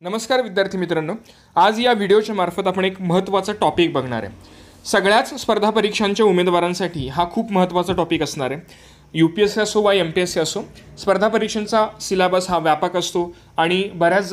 नमस्कार विद्यार्थी मित्रांनो, आज या व्हिडिओच्या मार्फत आपण एक महत्त्वाचा टॉपिक बघणार आहे। सगळ्याच स्पर्धा परीक्षांच्या उमेदवारांसाठी हा खूप महत्त्वाचा टॉपिक असणार आहे। UPSC असो वा MPSC असो, स्पर्धा परीक्षांचा सिलेबस हा व्यापक असतो आणि बऱ्याच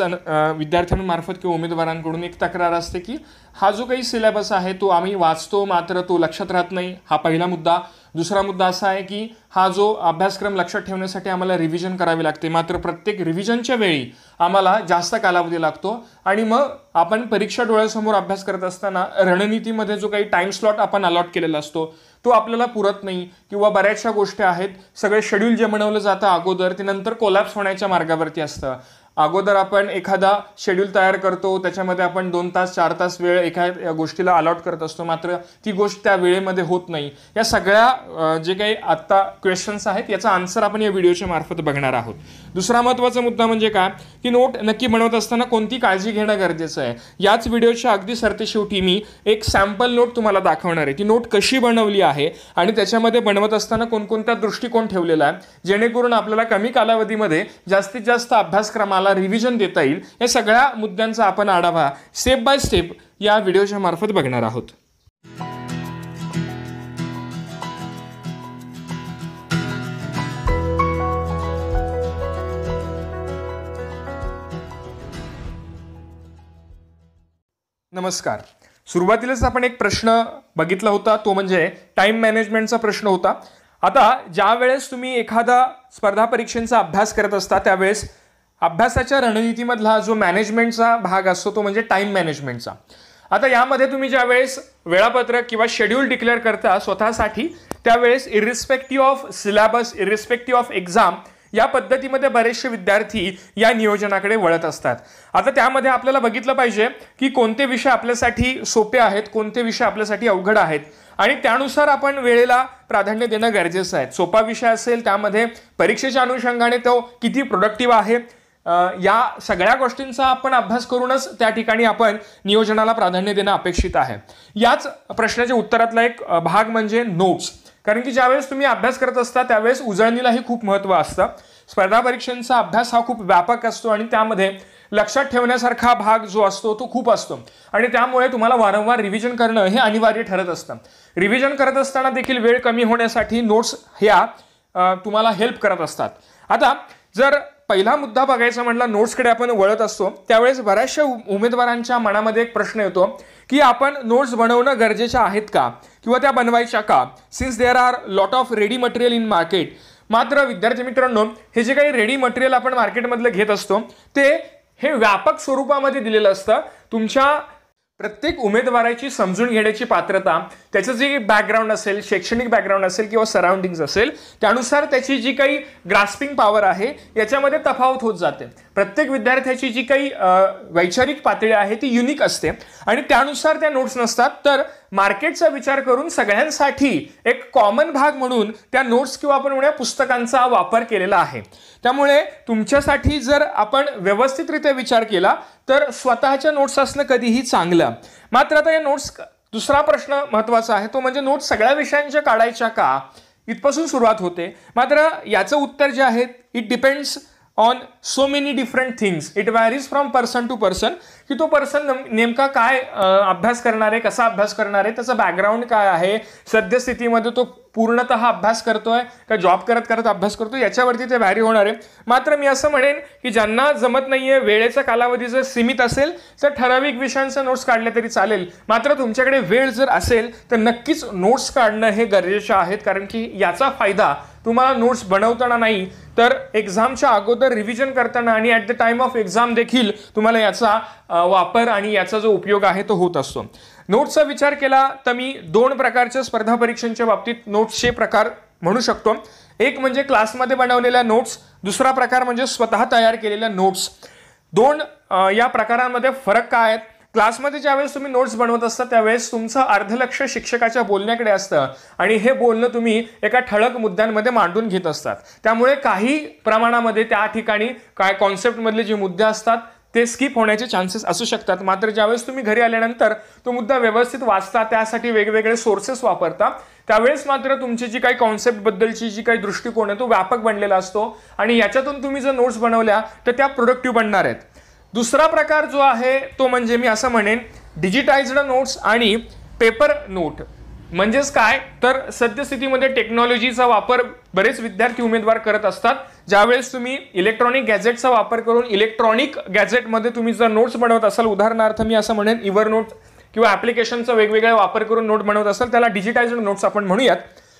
विद्यार्थ्यांमार्फत किंवा उमेदवारांकडून एक तक्रार असते की हा जो काही सिलेबस आहे तो आम्ही वाचतो मात्र तो लक्षात राहत नाही। हा पहिला मुद्दा। दुसरा मुद्दा असा आहे की हा जो अभ्यासक्रम लक्षात ठेवण्यासाठी आम्हाला रिव्हिजन करावी लागते, मात्र प्रत्येक रिव्हिजनच्या वेळी आम्हाला जास्त कालावधी लागतो आणि मग आपण परीक्षा डोळ्यासमोर अभ्यास करत असताना रणनीतीमध्ये जो काही टाइम स्लॉट आपण अलॉट केलेला असतो तो आपल्याला पुरत नाही किंवा बऱ्याचशा गोष्टी आहेत, सगळे शेड्यूल जे बनवलं जातं अगोदर ते नंतर कोलॅप्स होण्याच्या मार्गावरती असतं। अगोदर आपण एखादा शेड्यूल तयार करतो, त्याच्यामध्ये आपण 2 तास 4 तास वेळ एका गोष्टीला अलॉट करत असतो, मात्र ती गोष्ट त्या वेळेमध्ये होत नाही। या सगळ्या जे काही आत्ता क्वेश्चन्स आहेत याचा आन्सर आपण या व्हिडिओच्या मार्फत बघणार आहोत। दुसरा महत्त्वाचा मुद्दा म्हणजे काय की नोट नक्की बनवत असताना कोणती काळजी घेणं गरजेचं आहे। याच व्हिडिओच्या अगदी सरतेशेवटी मी एक सॅम्पल नोट तुम्हाला दाखवणार आहे। ती नोट कशी बनवली आहे आणि त्याच्यामध्ये बनवत असताना कोणकोणता दृष्टिकोन ठेवलेला आहे, जेणेकरून आपल्याला कमी कालावधीमध्ये जास्तीत जास्त अभ्यासक्रमाला रिव्हिजन देता येईल। या सगळ्या मुद्द्यांचा आपण आढावा स्टेप बाय स्टेप या व्हिडिओच्या मार्फत बघणार आहोत। नमस्कार। सुरुवातीलाच आपण एक प्रश्न बघितला होता, तो म्हणजे टाइम मॅनेजमेंटचा प्रश्न होता। आता ज्या वेळेस तुम्ही एखादा स्पर्धा परीक्षेचा अभ्यास करत असता त्यावेळेस अभ्यासाच्या रणनीतीमधला जो मॅनेजमेंटचा भाग असतो तो म्हणजे टाइम मॅनेजमेंटचा। आता यामध्ये तुम्ही ज्या वेळेस वेळापत्रक किंवा शेड्यूल डिक्लेअर करता स्वतःसाठी, त्यावेळेस irrespective of syllabus, irrespective of exam, या पद्धतीमध्ये बरेचसे विद्यार्थी या नियोजनाकडे वळत असतात। आता त्यामध्ये आपल्याला बघितलं पाहिजे की कोणते विषय आपल्यासाठी सोपे आहेत, कोणते विषय आपल्यासाठी अवघड आहेत आणि त्यानुसार आपण वेळेला प्राधान्य देणं गरजेचं आहे। सोपा विषय असेल त्यामध्ये परीक्षेच्या अनुषंगाने तो किती प्रोडक्टिव्ह आहे, या सगळ्या गोष्टींचा आपण अभ्यास करूनच त्या ठिकाणी आपण नियोजनाला प्राधान्य देणं अपेक्षित आहे। याच प्रश्नाच्या उत्तरातला एक भाग म्हणजे नोट्स, कारण की ज्यावेळेस तुम्ही अभ्यास करत असता त्यावेळेस उजळणीलाही खूप महत्त्व असतं। स्पर्धा परीक्षांचा अभ्यास हा खूप व्यापक असतो आणि त्यामध्ये लक्षात ठेवण्यासारखा भाग जो असतो तो खूप असतो आणि त्यामुळे तुम्हाला वारंवार रिव्हिजन करणं हे अनिवार्य ठरत असतं। रिव्हिजन करत असताना देखील वेळ कमी होण्यासाठी नोट्स ह्या तुम्हाला हेल्प करत असतात। आता जर पहिला मुद्दा बघायचा म्हटला, नोट्सकडे आपण वळत असतो त्यावेळेस बऱ्याचशा उमेदवारांच्या मनामध्ये एक प्रश्न येतो की आपण नोट्स बनवणं गरजेचे आहेत का किंवा त्या बनवायच्या का, since there are lot of ready material in market. मात्र विद्यार्थी मित्रांनो, हे जे काही रेडी मटेरियल आपण मार्केटमधलं घेत असतो ते हे व्यापक स्वरूपामध्ये दिलेलं असतं। तुमच्या प्रत्येक उमेदवाराची समजून घेण्याची पात्रता, त्याचं जे बॅकग्राऊंड असेल, शैक्षणिक बॅकग्राऊंड असेल किंवा सराउंडिंग्स असेल, त्यानुसार त्याची जी काही ग्रास्पिंग पॉवर आहे याच्यामध्ये तफावत होत जाते। प्रत्येक विद्यार्थ्याची जी काही वैचारिक पातळी आहे ती युनिक असते आणि त्यानुसार त्या नोट्स नसतात, तर मार्केटचा विचार करून सगळ्यांसाठी एक कॉमन भाग म्हणून त्या नोट्स किंवा आपण म्हणूया पुस्तकांचा वापर केलेला आहे। त्यामुळे तुमच्यासाठी जर आपण व्यवस्थितरित्या विचार केला तर स्वतःच्या नोट्स असणं कधीही चांगलं। मात्र आता या नोट्स, दुसरा प्रश्न महत्त्वाचा आहे तो म्हणजे नोट्स सगळ्या विषयांच्या काढायच्या का, इथपासून सुरुवात होते। मात्र याचं उत्तर जे आहे it depends on so many different things, it varies from person to person, की तो पर्सन नेमका काय अभ्यास करणार आहे, कसा अभ्यास करणार आहे, त्याचा बॅकग्राऊंड काय आहे, सद्यस्थितीमध्ये तो पूर्णतः अभ्यास करतोय का जॉब करत करत अभ्यास करतोय, याच्यावरती ते व्हॅरी होणार आहे। मात्र मी असं म्हणेन की ज्यांना जमत नाहीये, वेळेचा कालावधी जर सीमित असेल तर ठराविक विषयांचे नोट्स काढले तरी चालेल। मात्र तुमच्याकडे वेळ जर असेल तर नक्कीच नोट्स काढणं हे गरजेचे आहेत, कारण की याचा फायदा तुम्हाला नोट्स बनवताना नाही तर एक्झामच्या अगोदर रिव्हिजन करताना आणि at the time of exam देखील तुम्हाला याचा वापर आणि याचा जो उपयोग आहे तो होत असतो। नोट्सचा विचार केला तर मी 2 प्रकारच्या स्पर्धा परीक्षांच्या बाबतीत नोट्सचे प्रकार म्हणू शकतो। एक म्हणजे क्लासमध्ये बनवलेल्या नोट्स, दुसरा प्रकार म्हणजे स्वतः तयार केलेल्या नोट्स। 2 या प्रकारांमध्ये फरक काय आहेत? क्लासमध्ये ज्यावेळेस तुम्ही नोट्स बनवत असता त्यावेळेस तुमचं अर्धलक्ष शिक्षकाच्या बोलण्याकडे असतं आणि हे बोलणं तुम्ही एका ठळक मुद्द्यांमध्ये मांडून घेत असतात। त्यामुळे काही प्रमाणामध्ये त्या ठिकाणी काय कॉन्सेप्टमधले जे मुद्दे असतात ते स्किप होण्याचे चान्सेस असू शकतात। मात्र ज्यावेळेस तुम्ही घरी आल्यानंतर तो मुद्दा व्यवस्थित वाचता, त्यासाठी वेगवेगळे सोर्सेस वापरता, त्यावेळेस मात्र तुमची जी काही कॉन्सेप्ट बद्दलची जी काही दृष्टिकोन आहे तो व्यापक बनलेला असतो आणि याच्यातून तुम्ही जर नोट्स बनवल्या तर त्या प्रोडक्टिव्ह बनणार आहेत। दुसरा प्रकार जो आहे तो म्हणजे मी असं म्हणेन डिजिटाइज्ड नोट्स आणि पेपर नोट. म्हणजेच काय तर सद्यस्थितीमध्ये टेक्नॉलॉजीचा वापर बरेच विद्यार्थी उमेदवार करत असतात. ज्यावेळेस तुम्ही इलेक्ट्रॉनिक गॅजेटचा वापर करून इलेक्ट्रॉनिक गॅजेटमध्ये तुम्ही जर नोट्स बनवत असाल, उदाहरणार्थ मी असं म्हणेन इव्हर नोट किंवा ॲप्लिकेशनचा वेगवेगळा वापर करून नोट बनवत असाल, त्याला डिजिटाइज्ड नोट्स आपण म्हणूयात.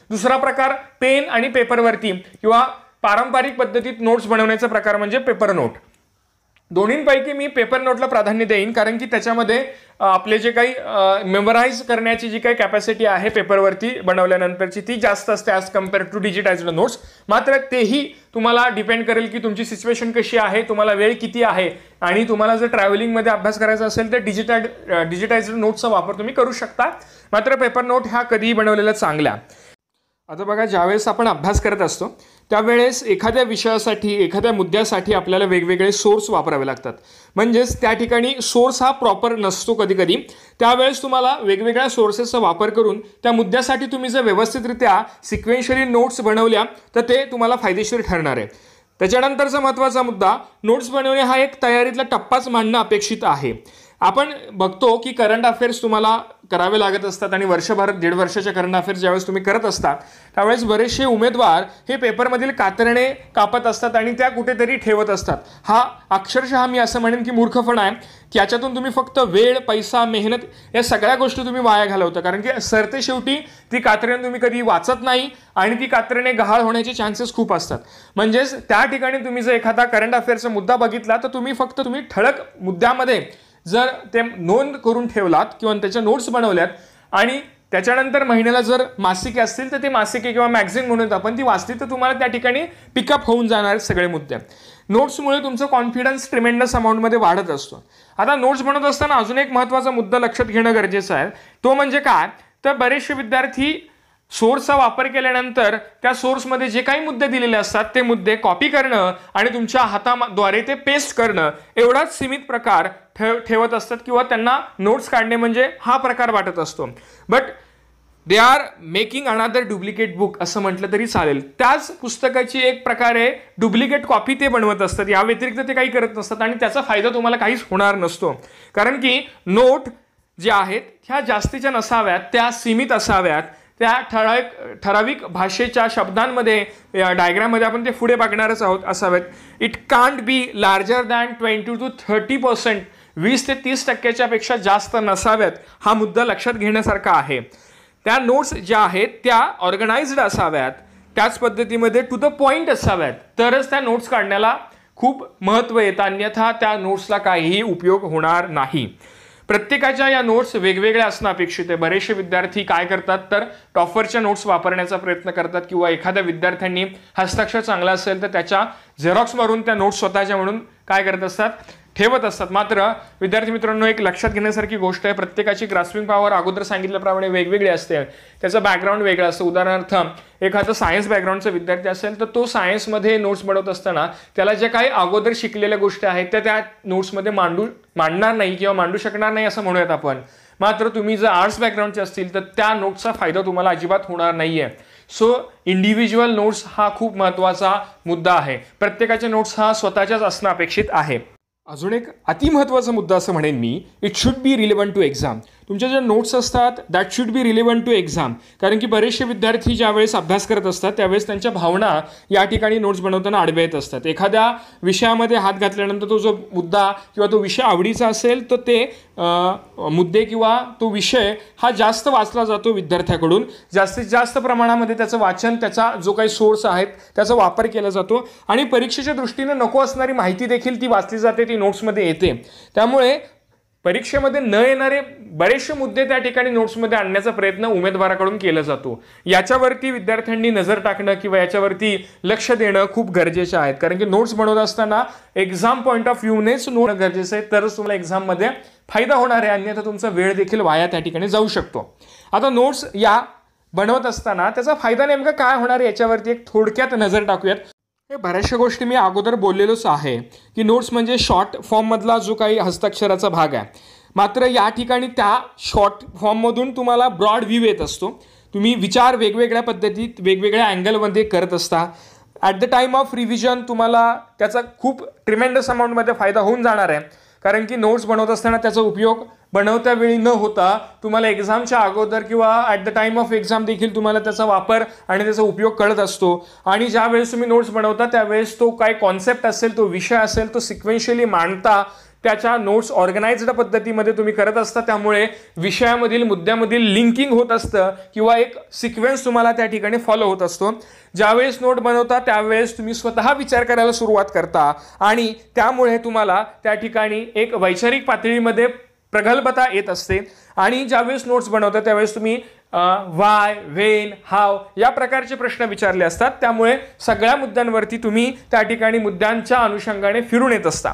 दुसरा प्रकार पेन आणि पेपरवरती किंवा पारंपरिक पद्धतीत नोट्स बनवण्याचा प्रकार म्हणजे पेपर नोट. दोन्हींपैकी मी पेपर नोटला प्राधान्य देईन, कारण की त्याच्यामध्ये आपले जे काही मेमोराईज करण्याची जी काही कॅपॅसिटी आहे पेपरवरती बनवल्यानंतरची ती जास्त असते as compared to digitised notes. मात्र तेही तुम्हाला डिपेंड करेल की तुमची सिच्युएशन कशी आहे, तुम्हाला वेळ किती आहे, आणि तुम्हाला जर ट्रॅव्हलिंगमध्ये अभ्यास करायचा असेल तर डिजिटाइज्ड नोट्सचा वापर तुम्ही करू शकता. मात्र पेपर नोट ह्या कधीही बनवलेल्या चांगल्या. आता बघा, ज्यावेळेस आपण अभ्यास करत असतो त्यावेळेस एखाद्या विषयासाठी, एखाद्या मुद्द्यासाठी आपल्याला वेगवेगळे सोर्स वापरावे लागतात. म्हणजेच त्या ठिकाणी सोर्स हा प्रॉपर नसतो कधी कधी. त्यावेळेस तुम्हाला वेगवेगळ्या सोर्सेसचा वापर करून त्या मुद्द्यासाठी तुम्ही जर व्यवस्थितरित्या सिक्वेन्शियली नोट्स बनवल्या तर ते तुम्हाला फायदेशीर ठरणार आहे. त्याच्यानंतरचा महत्त्वाचा मुद्दा, नोट्स बनवणे हा एक तयारीतला टप्पाच मानणं अपेक्षित आहे. आपण बघतो की करंट अफेअर्स तुम्हाला करावे लागत असतात आणि वर्षभर, 1.5 वर्षाच्या करंट अफेअर्स ज्यावेळेस तुम्ही करत असता त्यावेळेस बरेचसे उमेदवार हे पेपरमधील कात्रणे कापत असतात आणि त्या कुठेतरी ठेवत असतात. हा अक्षरशः मी असं म्हणेन की मूर्खपणा आहे, की याच्यातून तुम्ही फक्त वेळ, पैसा, मेहनत या सगळ्या गोष्टी तुम्ही वाया घालवता. कारण की सरते शेवटी ती कात्रणे तुम्ही कधी वाचत नाही आणि ती कात्रणे गहाळ होण्याचे चान्सेस खूप असतात. म्हणजेच त्या ठिकाणी तुम्ही जर एखादा करंट अफेअर्सचा मुद्दा बघितला तर तुम्ही ठळक मुद्द्यामध्ये जर ते नोंद करून ठेवलात किंवा त्याच्या नोट्स बनवल्यात आणि त्याच्यानंतर महिन्याला जर मासिके असतील तर ते मासिके किंवा मॅगझिन म्हणून आपण ती वाचली तर तुम्हाला त्या ठिकाणी पिकअप होऊन जाणार सगळे मुद्दे. नोट्समुळे तुमचं कॉन्फिडन्स ट्रिमेंडस अमाऊंटमध्ये वाढत असतो. आता नोट्स बनवत असताना अजून एक महत्त्वाचा मुद्दा लक्षात घेणं गरजेचं आहे. तो म्हणजे काय तर बरेचसे विद्यार्थी सोर्सचा वापर केल्यानंतर त्या सोर्समध्ये जे काही मुद्दे दिलेले असतात ते मुद्दे कॉपी करणं आणि तुमच्या हाताद्वारे ते पेस्ट करणं एवढाच सीमित प्रकार ठेवत असतात किंवा त्यांना नोट्स काढणे म्हणजे हा प्रकार वाटत असतो. But they are making another duplicate book असं म्हटलं तरी चालेल. त्याच पुस्तकाची एक प्रकारे डुप्लिकेट कॉपी ते बनवत असतात. या व्यतिरिक्त ते काही करत नसतात आणि त्याचा फायदा तुम्हाला काहीच होणार नसतो. कारण की नोट ज्या आहेत ह्या जास्तीच्या नसाव्यात, त्या सीमित असाव्यात, त्या ठराविक भाषेच्या शब्दांमध्ये, डायग्राममध्ये आपण ते पुढे बघणारच आहोत असावेत. It can't be larger than 20 to 30%, 20 ते 30% पेक्षा जास्त नसाव्यात. हा मुद्दा लक्षात घेण्यासारखा आहे. त्या नोट्स ज्या आहेत त्या ऑर्गनाइज्ड असाव्यात, त्याच पद्धतीमध्ये टू द पॉईंट असाव्यात, तरच त्या नोट्स काढण्याला खूप महत्त्व येतं. अन्यथा त्या नोट्सला काहीही उपयोग होणार नाही. प्रत्येकाच्या या नोट्स वेगवेगळ्या असणं अपेक्षित आहे. बरेचसे विद्यार्थी काय करतात तर टॉफरच्या नोट्स वापरण्याचा प्रयत्न करतात किंवा एखाद्या विद्यार्थ्यांनी हस्ताक्षर चांगला असेल तर त्याच्या झेरॉक्स मारून त्या नोट्स स्वतःच्या म्हणून काय करत असतात ठेवत असतात. मात्र विद्यार्थी मित्रांनो, एक लक्षात घेण्यासारखी गोष्ट आहे, प्रत्येकाची ग्रास्पिंग पॉवर अगोदर सांगितल्याप्रमाणे वेगवेगळी असते. त्याचं बॅकग्राऊंड वेगळं असतं. उदाहरणार्थ एखादा सायन्स बॅकग्राऊंडचा विद्यार्थी असेल तर तो सायन्समध्ये नोट्स बनवत असताना त्याला ज्या काही अगोदर शिकलेल्या गोष्टी आहेत त्या नोट्समध्ये मांडणार नाही किंवा मांडू शकणार नाही असं म्हणूयात आपण. मात्र तुम्ही जर आर्ट्स बॅकग्राऊंडचे असतील तर त्या नोट्सचा फायदा तुम्हाला अजिबात होणार नाहीये. सो इंडिव्हिज्युअल नोट्स हा खूप महत्त्वाचा मुद्दा आहे. प्रत्येकाचे नोट्स हा स्वतःच्याच असणं अपेक्षित आहे. अजून एक अतिमहत्त्वाचा मुद्दा असं म्हणेन मी, it should be relevant to exam. तुमच्या ज्या नोट्स असतात that should be relevant to exam. कारण की बरेचसे विद्यार्थी ज्यावेळेस अभ्यास करत असतात त्यावेळेस त्यांच्या भावना या ठिकाणी नोट्स बनवताना आडव्या येत असतात. एखाद्या विषयामध्ये हात घातल्यानंतर तो जो मुद्दा किंवा तो विषय आवडीचा असेल तर ते मुद्दे किंवा तो विषय हा जास्त वाचला जातो विद्यार्थ्याकडून. जास्तीत जास्त प्रमाणामध्ये त्याचं वाचन, त्याचा जो काही सोर्स आहेत त्याचा वापर केला जातो आणि परीक्षेच्या दृष्टीने नको असणारी माहिती देखील ती वाचली जाते, ती नोट्समध्ये येते. त्यामुळे परीक्षेमध्ये न येणारे बरेचसे मुद्दे त्या ठिकाणी नोट्समध्ये आणण्याचा प्रयत्न उमेदवाराकडून केला जातो. याच्यावरती विद्यार्थ्यांनी नजर टाकणं किंवा याच्यावरती लक्ष देणं खूप गरजेचं आहे. कारण की नोट्स बनवत असताना एक्झाम पॉईंट ऑफ व्ह्यूनेच नोट गरजेचं आहे, तरच तुम्हाला एक्झाममध्ये फायदा होणार आहे. अन्यथा तुमचा वेळ देखील वाया त्या ठिकाणी जाऊ शकतो. आता नोट्स या बनवत असताना त्याचा फायदा नेमका काय होणार याच्यावरती एक थोडक्यात नजर टाकूयात. बऱ्याचशा गोष्टी मी अगोदर बोललेलोच आहे की नोट्स म्हणजे शॉर्ट फॉर्ममधला जो काही हस्ताक्षराचा भाग आहे. मात्र या ठिकाणी त्या शॉर्ट फॉर्ममधून तुम्हाला ब्रॉड व्ह्यू येत असतो. तुम्ही विचार वेगवेगळ्या पद्धतीत, वेगवेगळ्या अँगलमध्ये करत असता. At the time of revision तुम्हाला त्याचा खूप ट्रिमेंडस अमाऊंटमध्ये फायदा होऊन जाणार आहे. कारण की नोट्स बनवत असताना त्याचा उपयोग बनवत्या वेळी न होता तुम्हाला एक्झामच्या अगोदर किंवा at the time of exam देखील तुम्हाला त्याचा वापर आणि त्याचा उपयोग कळत असतो. आणि ज्या वेळेस तुम्ही नोट्स बनवता त्यावेळेस तो काय कॉन्सेप्ट असेल, तो विषय असेल, तो सिक्वेन्शियली मांडता, त्याच्या नोट्स ऑर्गनाइज्ड पद्धतीमध्ये तुम्ही करत असता. त्यामुळे विषयामधील मुद्द्यामधील लिंकिंग होत असतं किंवा एक सिक्वेन्स तुम्हाला त्या ठिकाणी फॉलो होत असतो. ज्यावेळेस नोट बनवता त्यावेळेस तुम्ही स्वतः विचार करायला सुरुवात करता आणि त्यामुळे तुम्हाला त्या ठिकाणी एक वैचारिक पातळीमध्ये प्रगल्भता येत असते. आणि ज्यावेळेस नोट्स बनवता त्यावेळेस तुम्ही वाय, व्हेन, हाव या प्रकारचे प्रश्न विचारले असतात. त्यामुळे सगळ्या मुद्द्यांवरती तुम्ही त्या ठिकाणी मुद्द्यांच्या अनुषंगाने फिरून येत असता.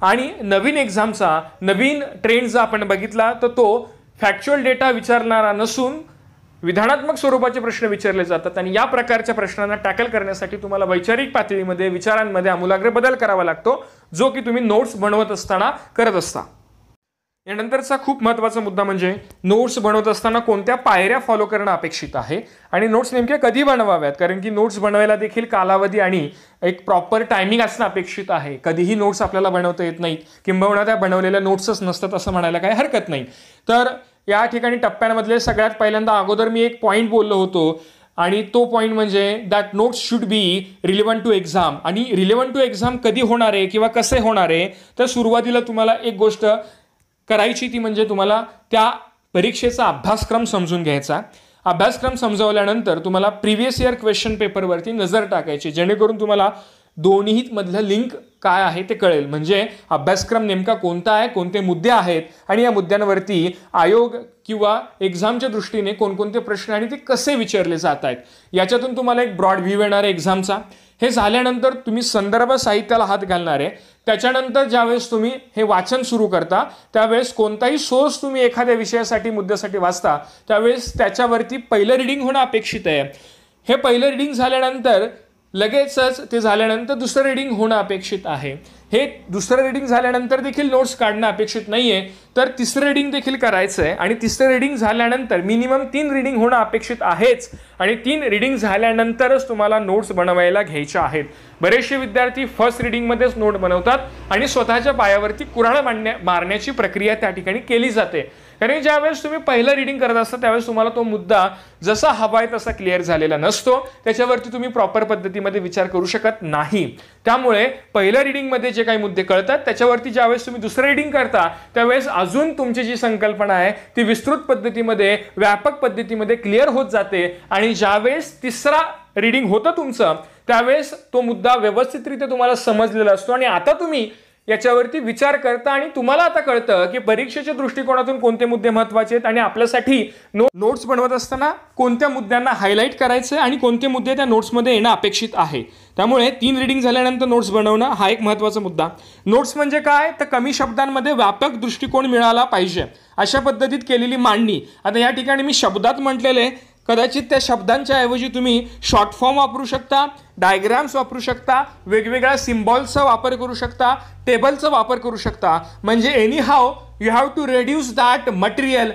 आणि नवीन एक्झामचा नवीन ट्रेंड जर आपण बघितला तर तो फॅक्च्युअल डेटा विचारणारा नसून विधानात्मक स्वरूपाचे प्रश्न विचारले जातात. आणि या प्रकारच्या प्रश्नांना टॅकल करण्यासाठी तुम्हाला वैचारिक पातळीमध्ये विचारांमध्ये आमूलाग्र बदल करावा लागतो, जो की तुम्ही नोट्स बनवत असताना करत असता. यानंतरचा खूप महत्त्वाचा मुद्दा म्हणजे नोट्स बनवत असताना कोणत्या पायऱ्या फॉलो करणं अपेक्षित आहे आणि नोट्स नेमक्या कधी बनवाव्यात. कारण की नोट्स बनवायला देखील कालावधी आणि एक प्रॉपर टायमिंग असणं अपेक्षित आहे. कधीही नोट्स आपल्याला बनवता येत नाहीत, किंबहुना त्या बनवलेल्या नोट्सच नसतात असं म्हणायला काही हरकत नाही. तर या ठिकाणी टप्प्यांमधले सगळ्यात पहिल्यांदा अगोदर मी एक पॉईंट बोललो होतो आणि तो पॉईंट म्हणजे that notes should be relevant to exam. आणि रिलेव्हंट टू एक्झाम कधी होणार आहे किंवा कसे होणार आहे, तर सुरुवातीला तुम्हाला एक गोष्ट करायची ती म्हणजे तुम्हाला त्या परीक्षेचा अभ्यासक्रम समजून घ्यायचा. अभ्यासक्रम समजावल्यानंतर तुम्हाला प्रिव्हियस इयर क्वेश्चन पेपरवरती नजर टाकायची, जेणेकरून तुम्हाला दोन्ही मधलं लिंक काय आहे ते कळेल. म्हणजे अभ्यासक्रम नेमका कोणता आहे, कोणते मुद्दे आहेत आणि या मुद्द्यांवरती आयोग किंवा एक्झामच्या दृष्टीने कोणकोणते प्रश्न आणि ते कसे विचारले जात आहेत याच्यातून तुम्हाला एक ब्रॉड व्ह्यू येणार आहे एक्झामचा. हे झाल्यानंतर तुम्ही संदर्भ साहित्याला हात घालणार आहे. त्याच्यानंतर ज्यावेळेस तुम्ही हे वाचन सुरू करता त्यावेळेस कोणताही सोर्स तुम्ही एखाद्या विषयासाठी मुद्द्यासाठी वाचता त्यावेळेस त्याच्यावरती पहिलं रिडिंग होणं अपेक्षित आहे. हे पहिलं रिडिंग झाल्यानंतर लगेचच ते झाल्यानंतर दुसरं रिडिंग होणं अपेक्षित आहे. हे दुसरं रिडिंग झाल्यानंतर देखील नोट्स काढणं अपेक्षित नाही आहे, तर तिसरं रिडिंग देखील करायचं आहे. आणि तिसरं रिडिंग झाल्यानंतर मिनिमम 3 रिडिंग होणं अपेक्षित आहेच. आणि 3 रिडिंग झाल्यानंतरच तुम्हाला नोट्स बनवायला घ्यायच्या आहेत. बरेचसे विद्यार्थी फर्स्ट रिडिंगमध्येच नोट बनवतात आणि स्वतःच्या पायावरती कुऱ्हाड मारण्याची प्रक्रिया त्या ठिकाणी केली जाते. कारण ज्यावेळेस तुम्ही पहिलं रिडिंग करत असता त्यावेळेस तुम्हाला तो मुद्दा जसा हवा आहे तसा क्लिअर झालेला नसतो, त्याच्यावरती तुम्ही प्रॉपर पद्धतीमध्ये विचार करू शकत नाही. त्यामुळे पहिल्या रिडिंगमध्ये जे काही मुद्दे कळतात त्याच्यावरती ज्यावेळेस तुम्ही दुसरं रिडिंग करता त्यावेळेस अजून तुमची जी संकल्पना आहे ती विस्तृत पद्धतीमध्ये व्यापक पद्धतीमध्ये क्लिअर होत जाते. आणि ज्यावेळेस तिसरा रिडिंग होतं तुमचं त्यावेळेस तो मुद्दा व्यवस्थितरित्या तुम्हाला समजलेला असतो आणि आता तुम्ही याच्यावरती विचार करता आणि तुम्हाला आता कळतं की परीक्षेच्या दृष्टिकोनातून कोणते मुद्दे महत्त्वाचे आहेत आणि आपल्यासाठी नोट्स बनवत असताना कोणत्या मुद्द्यांना हायलाईट करायचं आणि कोणते मुद्दे त्या नोट्समध्ये येणं अपेक्षित आहे. त्यामुळे 3 रिडिंग झाल्यानंतर नोट्स बनवणं हा एक महत्त्वाचा मुद्दा. नोट्स म्हणजे काय, तर कमी शब्दांमध्ये व्यापक दृष्टिकोन मिळाला पाहिजे अशा पद्धतीत केलेली मांडणी. आता या ठिकाणी मी शब्दात म्हटलेले, कदाचित त्या शब्दांच्या ऐवजी तुम्ही शॉर्ट फॉर्म वापरू शकता, डायग्राम्स वापरू शकता, वेगवेगळ्या सिम्बॉल्सचा वापर करू शकता, टेबलचा वापर करू शकता. म्हणजे anyhow you have to reduce that material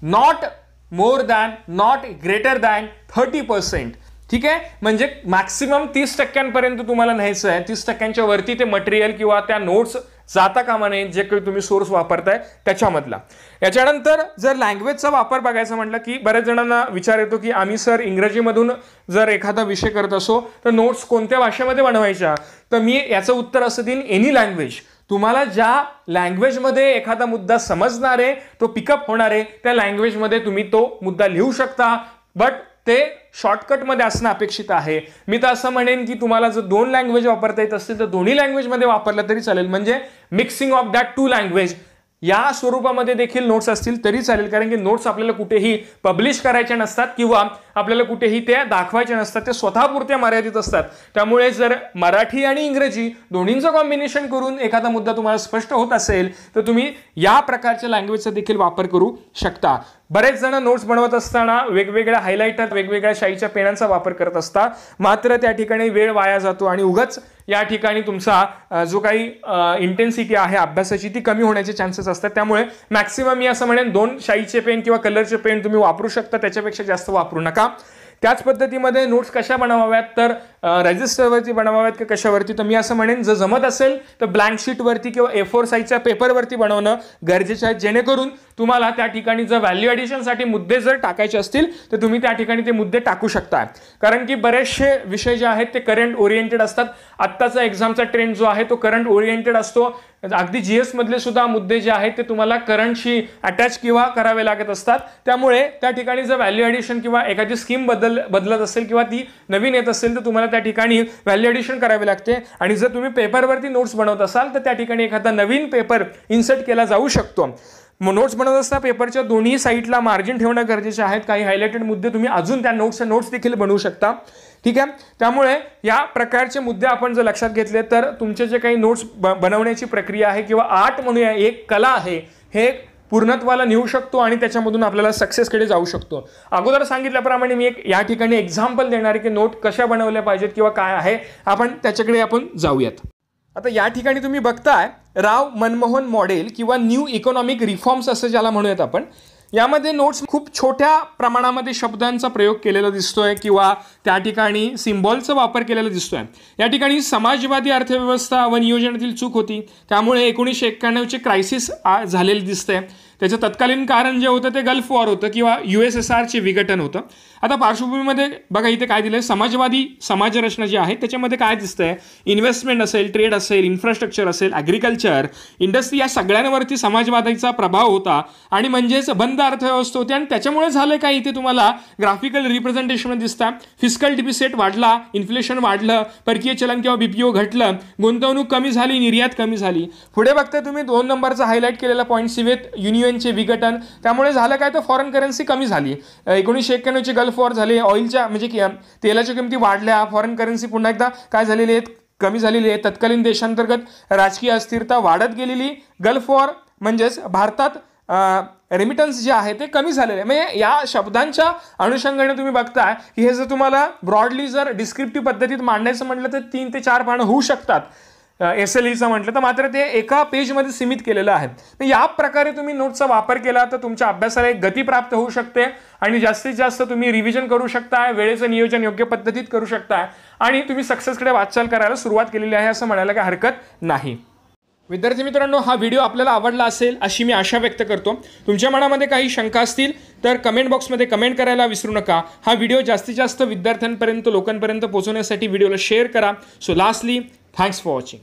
not more than not greater than 30%. ठीक आहे, म्हणजे मॅक्सिमम 30% तुम्हाला न्यायचं आहे. 30% वरती ते मटेरियल किंवा त्या नोट्स जाता कामा नये जे काही तुम्ही सोर्स वापरताय त्याच्यामधला. याच्यानंतर जर लँग्वेजचा वापर बघायचा म्हटलं की बऱ्याच जणांना विचार येतो की आम्ही सर इंग्रजीमधून जर एखादा विषय करत असो तर नोट्स कोणत्या भाषेमध्ये बनवायच्या, तर मी याचं उत्तर असं देईन एनी लँग्वेज. तुम्हाला ज्या लँग्वेजमध्ये एखादा मुद्दा समजणार आहे, तो पिकअप होणार आहे, त्या लँग्वेजमध्ये तुम्ही तो मुद्दा लिहू शकता. बट ते शॉर्टकटमध्ये असणं अपेक्षित आहे. मी तर असं म्हणेन की तुम्हाला जर 2 लँग्वेज वापरता येत असतील तर दोन्ही लँग्वेजमध्ये वापरलं तरी चालेल. म्हणजे मिक्सिंग ऑफ दॅट 2 लँग्वेज या स्वरूपामध्ये देखील नोट्स असतील तरी चालेल. कारण की नोट्स आपल्याला कुठेही पब्लिश करायच्या नसतात किंवा आपल्याला कुठेही त्या दाखवायच्या नसतात, ते स्वतःपुरत्या मर्यादित असतात. त्यामुळे जर मराठी आणि इंग्रजी दोन्हींचं कॉम्बिनेशन करून एखादा मुद्दा तुम्हाला स्पष्ट होत असेल तर तुम्ही या प्रकारच्या लँग्वेजचा देखील वापर करू शकता. बरेच जण नोट्स बनवत असताना वेगवेगळ्या हायलाइटर, वेगवेगळ्या शाईच्या पेनांचा वापर करत असतात, मात्र त्या ठिकाणी वेळ वाया जातो आणि उगाच या ठिकाणी तुमचा जो काही इंटेन्सिटी आहे अभ्यासाची ती कमी होण्याचे चान्सेस असतात. त्यामुळे मॅक्सिमम मी असं म्हणेन 2 शाईचे पेन किंवा कलरचे पेन तुम्ही वापरू शकता, त्याच्यापेक्षा जास्त वापरू नका. त्याच पद्धतीमध्ये नोट्स कशा बनवाव्यात, तर रजिस्टरवरती बनवाव्यात की कशावरती, तर मी असं म्हणेन जर जमत असेल तर ब्लँक शीटवरती किंवा A4 साईजच्या पेपरवरती बनवणं गरजेचं आहे, जेणेकरून तुम्हाला त्या ठिकाणी जर व्हॅल्यू ॲडिशनसाठी मुद्दे जर टाकायचे असतील तर तुम्ही त्या ठिकाणी ते मुद्दे टाकू शकता. कारण की बरेचसे विषय जे आहेत ते करंट ओरिएंटेड असतात. आत्ताचा एक्झामचा ट्रेंड जो आहे तो करंट ओरिएंटेड असतो. अगदी GS मधले सुद्धा मुद्दे जे आहेत ते तुम्हाला करंटशी अटॅच किंवा करावे लागत असतात. त्यामुळे त्या ठिकाणी जर व्हॅल्यू ॲडिशन किंवा एखादी स्कीम बदलत असेल किंवा ती नवीन येत असेल तर तुम्हाला त्या ठिकाणी व्हॅल्यू ॲडिशन करावी लागते. आणि जर तुम्ही पेपरवरती नोट्स बनवत असाल तर त्या ठिकाणी एखादा नवीन पेपर इन्सर्ट केला जाऊ शकतो. नोट्स बनवत असताना पेपरच्या दोन्ही साईडला मार्जिन ठेवणं गरजेचे आहेत. काही हायलाइटेड मुद्दे तुम्ही अजून त्या नोट्स देखील बनवू शकता. ठीक आहे. त्यामुळे या प्रकारचे मुद्दे आपण जर लक्षात घेतले तर तुमचे जे काही नोट्स बनवण्याची प्रक्रिया आहे किंवा आर्ट म्हणूया, एक कला आहे, हे पूर्णत्वाला नेऊ शकतो आणि त्याच्यामधून आपल्याला सक्सेसकडे जाऊ शकतो. अगोदर सांगितल्याप्रमाणे मी एक या ठिकाणी एक्झाम्पल देणार आहे की नोट कशा बनवल्या पाहिजेत किंवा काय आहे, त्याच्याकडे आपण जाऊयात. आता या ठिकाणी तुम्ही बघताय राव मनमोहन मॉडेल किंवा न्यू इकॉनॉमिक रिफॉर्म्स असं ज्याला म्हणूयात आपण. यामध्ये नोट्स खूप छोट्या प्रमाणामध्ये शब्दांचा प्रयोग केलेला दिसतोय किंवा त्या ठिकाणी सिम्बॉलचा वापर केलेला दिसतोय. या ठिकाणी समाजवादी अर्थव्यवस्था व नियोजनातील चूक होती, त्यामुळे 1991चे क्रायसिस झालेले दिसतंय. त्याचं तत्कालीन कारण जे होतं ते गल्फ वॉर होतं किंवा USSRचे विघटन होतं. आता पार्श्वभूमीमध्ये बघा इथे काय दिलंय, समाजवादी समाजरचना जी आहे त्याच्यामध्ये काय दिसतंय, इन्व्हेस्टमेंट असेल, ट्रेड असेल, इन्फ्रास्ट्रक्चर असेल, ॲग्रिकल्चर, इंडस्ट्री, या सगळ्यांवरती समाजवादाचा प्रभाव होता आणि म्हणजेच बंद अर्थव्यवस्था होती. आणि त्याच्यामुळे झालं काय, इथे तुम्हाला ग्राफिकल रिप्रेझेंटेशन दिसतं. फिस्कल डिफिसिट वाढला, इन्फ्लेशन वाढलं, परकीय चलन किंवा BPO घटलं, गुंतवणूक कमी झाली, निर्यात कमी झाली. पुढे बघताय तुम्ही 2 नंबरचा हायलाइट केलेला पॉईंट, सोव्हिएत युनियनचे विघटन, त्यामुळे झालं काय तर फॉरेन करन्सी कमी झाली. 1991चे गल्फ वॉर झाले, ऑइलच्या म्हणजे तेलाच्या किमती वाढल्या, फॉरेन करन्सी पुन्हा एकदा काय झालेली आहे, कमी झालेली आहे. तत्कालीन देशांतर्गत राजकीय अस्थिरता वाढत गेलेली. गल्फ वॉर म्हणजेच भारतात रेमिटन्स जे आहे ते कमी झालेले. म्हणजे या शब्दांच्या अनुषंगाने तुम्ही बघताय की हे जर तुम्हाला ब्रॉडली जर डिस्क्रिप्टिव्ह पद्धतीत मांडायचं म्हटलं तर 3 ते 4 पानं होऊ शकतात. SLEचं म्हटलं तर मात्र ते एका पेजमध्ये सीमित केलेलं आहे. या प्रकारे तुम्ही नोट्सचा वापर केला तर तुमच्या अभ्यासाला एक गती प्राप्त होऊ शकते आणि जास्तीत जास्त तुम्ही रिव्हिजन करू शकताय, वेळेचं नियोजन योग्य पद्धतीत करू शकताय आणि तुम्ही सक्सेसकडे वाटचाल करायला सुरुवात केलेली आहे असं म्हणायला काही हरकत नाही. विद्यार्थी मित्रांनो, हा व्हिडिओ आपल्याला आवडला असेल अशी मी आशा व्यक्त करतो. तुमच्या मनामध्ये काही शंका असतील तर कमेंट बॉक्समध्ये कमेंट करायला विसरू नका. हा व्हिडिओ जास्तीत जास्त विद्यार्थ्यांपर्यंत, लोकांपर्यंत पोहोचवण्यासाठी व्हिडिओला शेअर करा. So lastly, thanks for watching.